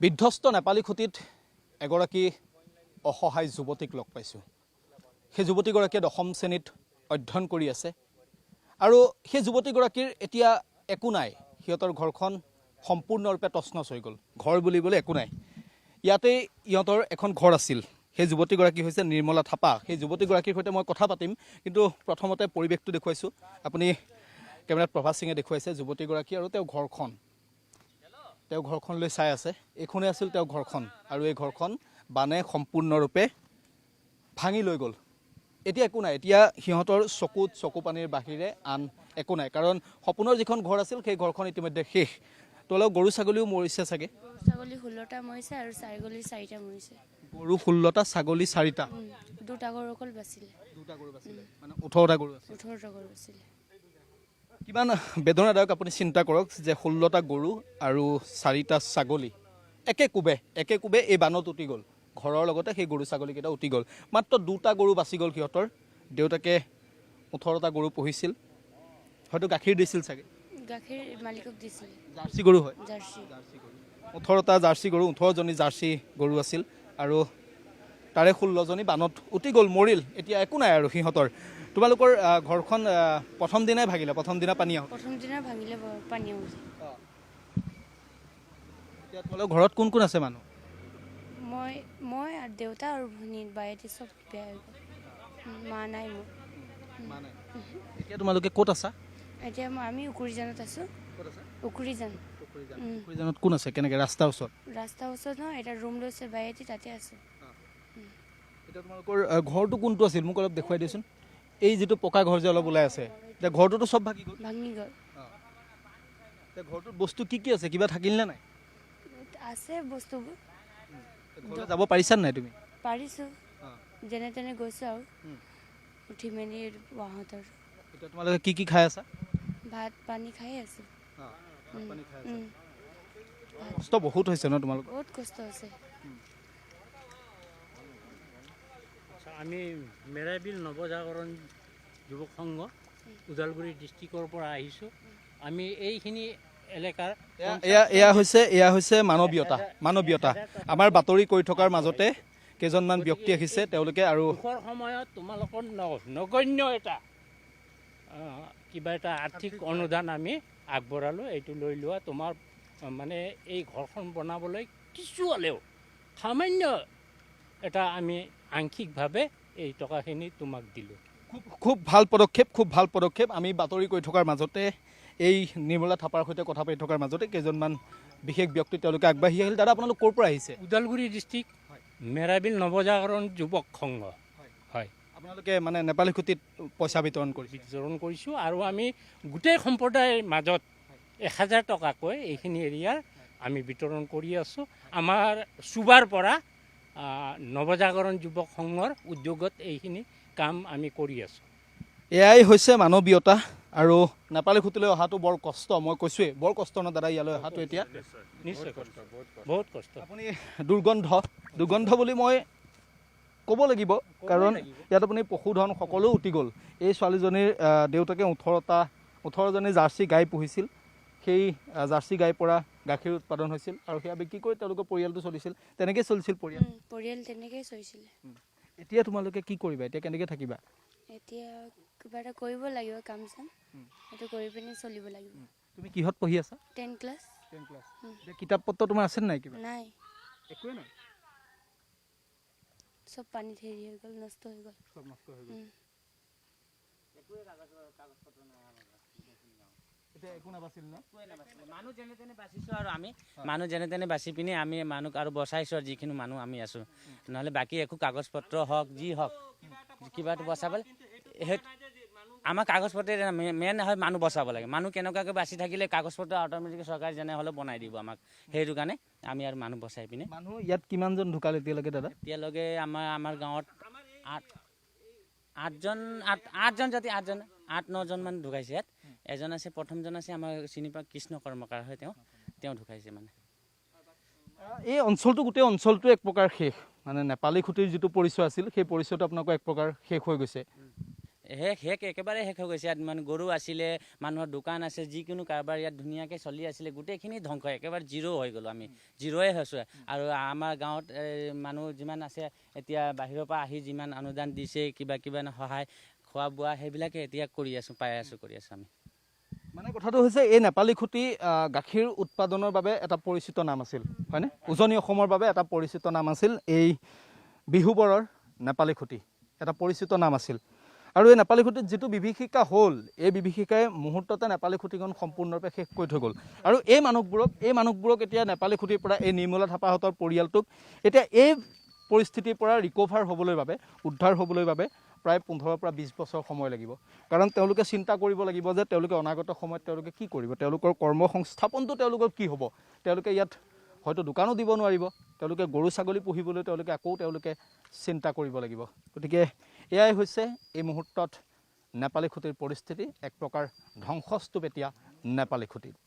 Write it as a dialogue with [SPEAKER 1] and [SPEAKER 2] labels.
[SPEAKER 1] বিধ্বস্ত নেপালী খুঁটিত এগৰাকী অসহায় যুৱতীক লগ পাইছোঁ। সেই যুৱতীগৰাকীয়ে 10ম শ্ৰেণীত অধ্যয়ন কৰি আছে আৰু সেই যুৱতীগৰাকীৰ এতিয়া একো নাই। সিহঁতৰ ঘৰখন সম্পূৰ্ণৰূপে তছনছ হৈ গ'ল। ঘৰ বুলিবলৈ একো নাই। ইয়াতেই ইহঁতৰ এখন ঘৰ আছিল। সেই যুৱতীগৰাকী হৈছে নিৰ্মলা থাপা। সেই যুৱতীগৰাকীৰ সৈতে মই কথা পাতিম, কিন্তু প্ৰথমতে পৰিৱেশটো দেখুৱাইছোঁ। আপুনি কেমেৰাত প্ৰভাত সিঙে দেখুৱাইছে যুৱতীগৰাকী আৰু তেওঁ ঘৰখন। তেওঁ ঘৰখনলৈ চাই আছে। এইখনেই আছিল তেওঁ ঘৰখন আৰু এই ঘৰখন বানে সম্পূৰ্ণৰূপে ভাঙি লৈ গ'ল। এতিয়া একো নাই। এতিয়া সিহঁতৰ চকুত চকু পানীৰ বাহিৰে আন একো নাই, কাৰণ সপোনৰ যিখন ঘৰ আছিল সেই ঘৰখন ইতিমধ্যে শেষ। তোলৈ গৰু ছাগলীও মৰিছে চাগে।
[SPEAKER 2] ছাগলী 16টা মৰিছে আৰু ছাগলী 4টা মৰিছে।
[SPEAKER 1] গৰু 16টা, ছাগলী 4টা।
[SPEAKER 2] দুটা গৰু অকল বাচিলে।
[SPEAKER 1] দুটা গৰু বাচিলে, মানে 18টা গৰু আছিল।
[SPEAKER 2] 18টা গৰু বাচিলে।
[SPEAKER 1] কিমান বেদনাদায়ক আপুনি চিন্তা কৰক যে 16টা গৰু আৰু 4টা ছাগলী একে কোবে এই বানত উটি গ'ল। ঘৰৰ লগতে সেই গৰু ছাগলীকেইটা উটি গ'ল। মাত্ৰ 2টা গৰু বাচি গ'ল সিহঁতৰ। দেউতাকে 18টা গৰু পুহিছিল, হয়তো গাখীৰ দিছিল চাগে।
[SPEAKER 2] গাখীৰ মালিকক দিছিল।
[SPEAKER 1] জাৰ্চি গৰু হয়।
[SPEAKER 2] জাৰ্চি
[SPEAKER 1] 18টা জাৰ্চি গৰু, 18জনী জাৰ্চি গৰু আছিল আৰু তাৰে 16জনী বানত উটি গ'ল, মৰিল। এতিয়া একো নাই আৰু সিহঁতৰ। তোমালোকৰ ঘৰখন প্ৰথম দিনাই ভাগিলে, প্ৰথম দিনা পানী আহোঁ।
[SPEAKER 2] প্ৰথম দিনা ভাঙিলে পানী আহোঁতে।
[SPEAKER 1] এতিয়া তোমালোকৰ ঘৰত কোন কোন আছে মানুহ?
[SPEAKER 2] মই আৰু দেউতা আৰু ভনী, বায়েতি চব বেয়া হৈ গ'ল। মা নাই মোৰ।
[SPEAKER 1] এতিয়া তোমালোকে ক'ত আছা?
[SPEAKER 2] এতিয়া আমি উকুৰিজানত আছোঁ। উকুৰিজান।
[SPEAKER 1] উকুৰিজানত কোন আছে? কেনেকৈ ৰাস্তাৰ ওচৰত?
[SPEAKER 2] ৰাস্তাৰ ওচৰত নহয়, এটা ৰুম লৈছে বায়েতি, তাতে আছোঁ।
[SPEAKER 1] এতিয়া তোমালোকৰ ঘৰটো কোনটো আছিল মোক অলপ দেখুৱাই দিয়চোন। এই যিটো পকা ঘৰ যে অলপ ওলাই আছে, এতিয়া ঘৰটোতো চব ভাগি গ'ল।
[SPEAKER 2] ভাঙি গ'ল।
[SPEAKER 1] এতিয়া ঘৰটোত বস্তু কি কি আছে? কিবা থাকিল নে নাই?
[SPEAKER 2] আছে বস্তুবোৰ।
[SPEAKER 1] ঘৰলৈ যাব পাৰিছা নাই তুমি?
[SPEAKER 2] পাৰিছোঁ, যেনে তেনে গৈছোঁ আৰু উঠি মেলি বাহঁতৰ।
[SPEAKER 1] এতিয়া তোমালোকে কি কি খাই আছা?
[SPEAKER 2] ভাত পানী খাই আছোঁ।
[SPEAKER 1] কষ্ট বহুত হৈছে ন তোমালোকৰ?
[SPEAKER 2] বহুত কষ্ট হৈছে।
[SPEAKER 3] আমি মেৰাবিল নৱজাগৰণ যুৱক সংঘ ওদালগুৰি ডিষ্ট্ৰিক্টৰ পৰা আহিছোঁ। আমি এইখিনি এলেকাৰ
[SPEAKER 1] এয়া হৈছে মানৱীয়তা। আমাৰ বাতৰি কৰি থকাৰ মাজতে কেইজনমান ব্যক্তি আহিছে, তেওঁলোকে আৰু
[SPEAKER 3] দুখৰ সময়ত তোমালোকৰ নগণ্য এটা কিবা এটা আৰ্থিক অনুদান আমি আগবঢ়ালোঁ। এইটো লৈ লোৱা, তোমাৰ মানে এই ঘৰখন বনাবলৈ কিছু হ'লেও সামান্য এটা আমি আংশিকভাৱে এই টকাখিনি তোমাক দিলোঁ।
[SPEAKER 1] খুব ভাল পদক্ষেপ। আমি বাতৰি কৰি থকাৰ মাজতে, এই নিৰ্মলা থাপাৰ সৈতে কথা পাতি থকাৰ মাজতে কেইজনমান বিশেষ ব্যক্তি তেওঁলোকে আগবাঢ়ি আহিল। দাদা, আপোনালোক ক'ৰ পৰা আহিছে?
[SPEAKER 3] ওদালগুৰি ডিষ্ট্ৰিক্ট মেৰাবিল নৱজাগৰণ যুৱক সংঘ। হয়,
[SPEAKER 1] আপোনালোকে মানে নেপালী খুঁটিত পইচা বিতৰণ
[SPEAKER 3] কৰিছোঁ আৰু আমি গোটেই সম্প্ৰদায়ৰ মাজত 1000 টকাকৈ এইখিনি এৰিয়াৰ আমি বিতৰণ কৰি আছোঁ। আমাৰ চুবাৰ পৰা নৱজাগৰণ যুৱক সংঘৰ উদ্যোগত এইখিনি কাম আমি কৰি আছোঁ।
[SPEAKER 1] এয়াই হৈছে মানৱীয়তা। আৰু নেপালী খুঁটিলৈ অহাটো বৰ কষ্ট, মই কৈছোঁৱেই, বৰ কষ্ট ন দাদা ইয়ালৈ অহাটো। এতিয়া
[SPEAKER 3] নিশ্চয় কষ্ট, বহুত কষ্ট।
[SPEAKER 1] আপুনি দুৰ্গন্ধ বুলি মই ক'ব লাগিব, কাৰণ ইয়াত আপুনি পশুধন সকলো উটি গ'ল। এই ছোৱালীজনীৰ দেউতাকে 18জনী জাৰ্চি গাই পুহিছিল। সেই জাৰ্চি গাইৰ পৰা গাখীৰ উৎপাদন হৈছিল আৰু সেয়া বিক্ৰী কৰি তেওঁলোকৰ পৰিয়ালটো চলিছিল। তেনেকৈয়ে চলিছিল
[SPEAKER 2] পৰিয়াল তেনেকৈয়ে চলিছিলে।
[SPEAKER 1] এতিয়া তোমালোকে কি কৰিবা? এতিয়া কেনেকৈ থাকিবা?
[SPEAKER 2] এতিয়া কিবা এটা কৰিব লাগিব, কাম চাম সেইটো কৰি পিনি চলিব লাগিব।
[SPEAKER 1] তুমি কিহত পঢ়ি আছা?
[SPEAKER 2] 10 ক্লাছ।
[SPEAKER 1] এতিয়া কিতাপ পত্ৰ তোমাৰ আছে নাই? কিবা
[SPEAKER 2] নাই,
[SPEAKER 1] একোৱে নাই।
[SPEAKER 2] চব পানীত হেৰি হৈ গ'ল, নষ্ট হৈ গ'ল।
[SPEAKER 4] মানুহ যেনে তেনে বাচিছোঁ আৰু আমি মানুহ যেনে তেনে বাচি পিনি আমি মানুহ আৰু বচাইছোঁ আৰু যিখিনি মানুহ আমি আছোঁ। নহ'লে বাকী একো কাগজ পত্ৰ হওক যি হওক কিবা এটা বচাবলৈ আমাৰ কাগজ পত্ৰ মেইন হয়, মানুহ বচাব লাগে। মানুহ কেনেকুৱাকৈ বাচি থাকিলে কাগজ পত্ৰ অট'মেটিক চৰকাৰে যেনে হ'লেও বনাই দিব আমাক। সেইটো কাৰণে আমি আৰু মানুহ বচাই পিনে।
[SPEAKER 1] মানুহ ইয়াত কিমানজন ঢুকাল এতিয়ালৈকে দাদা?
[SPEAKER 4] এতিয়ালৈকে আমাৰ গাঁৱত 8-9জন মান ঢুকাইছে। ইয়াত এজন আছে, প্ৰথমজন আছে আমাৰ চিনি পোৱা কৃষ্ণ কৰ্মকাৰ হয়, তেওঁ ঢুকাইছে। মানে
[SPEAKER 1] এই অঞ্চলটো, গোটেই অঞ্চলটো এক প্ৰকাৰ শেষ। মানে নেপালী খুঁটিৰ যিটো পৰিচয় আছিল সেই পৰিচয়টো আপোনালোকৰ এক প্ৰকাৰ শেষ হৈ গৈছে।
[SPEAKER 4] শেষ একেবাৰে শেষ হৈ গৈছে। ইয়াত মানে গৰু আছিলে, মানুহৰ দোকান আছে, যিকোনো কাৰোবাৰ ইয়াত ধুনীয়াকৈ চলি আছিলে, গোটেইখিনি ধ্বংস, একেবাৰে জিৰ' হৈ গ'লোঁ আমি, জিৰ'য়ে হৈছোঁ। আৰু আমাৰ গাঁৱত মানুহ যিমান আছে এতিয়া বাহিৰৰ পৰা আহি যিমান অনুদান দিছে, কিবা সহায় খোৱা বোৱা সেইবিলাকে এতিয়া কৰি আছোঁ, পাই আছোঁ, কৰি আছোঁ আমি।
[SPEAKER 1] মানে কথাটো হৈছে এই নেপালী খুঁটি গাখীৰ উৎপাদনৰ বাবে এটা পৰিচিত নাম আছিল, হয়নে? উজনি অসমৰ বাবে এটা পৰিচিত নাম আছিল এই বিহুবৰৰ নেপালী খুঁটি, এটা পৰিচিত নাম আছিল। আৰু এই নেপালী খুঁটিত যিটো বিভীষিকা হ'ল, এই বিভীষিকাই মুহূৰ্ততে নেপালী খুঁটিখন সম্পূৰ্ণৰূপে শেষ কৰি থৈ গ'ল। আৰু এই মানুহবোৰক এতিয়া নেপালী খুঁটিৰ পৰা, এই নিৰ্মলা থাপাহঁতৰ পৰিয়ালটোক এতিয়া এই পৰিস্থিতিৰ পৰা ৰিকভাৰ হ'বলৈ বাবে, উদ্ধাৰ হ'বলৈ বাবে প্ৰায় 15 পৰা 20 বছৰ সময় লাগিব। কাৰণ তেওঁলোকে চিন্তা কৰিব লাগিব যে তেওঁলোকে অনাগত সময়ত তেওঁলোকে কি কৰিব, তেওঁলোকৰ কৰ্মসংস্থাপনটো তেওঁলোকৰ কি হ'ব। তেওঁলোকে ইয়াত হয়তো দোকানো দিব নোৱাৰিব, তেওঁলোকে গৰু ছাগলী পুহিবলৈ তেওঁলোকে চিন্তা কৰিব লাগিব। গতিকে এয়াই হৈছে এই মুহূৰ্তত নেপালী খুঁটিৰ পৰিস্থিতি, এক প্ৰকাৰ ধ্বংসস্তূপ এতিয়া নেপালী খুঁটিত।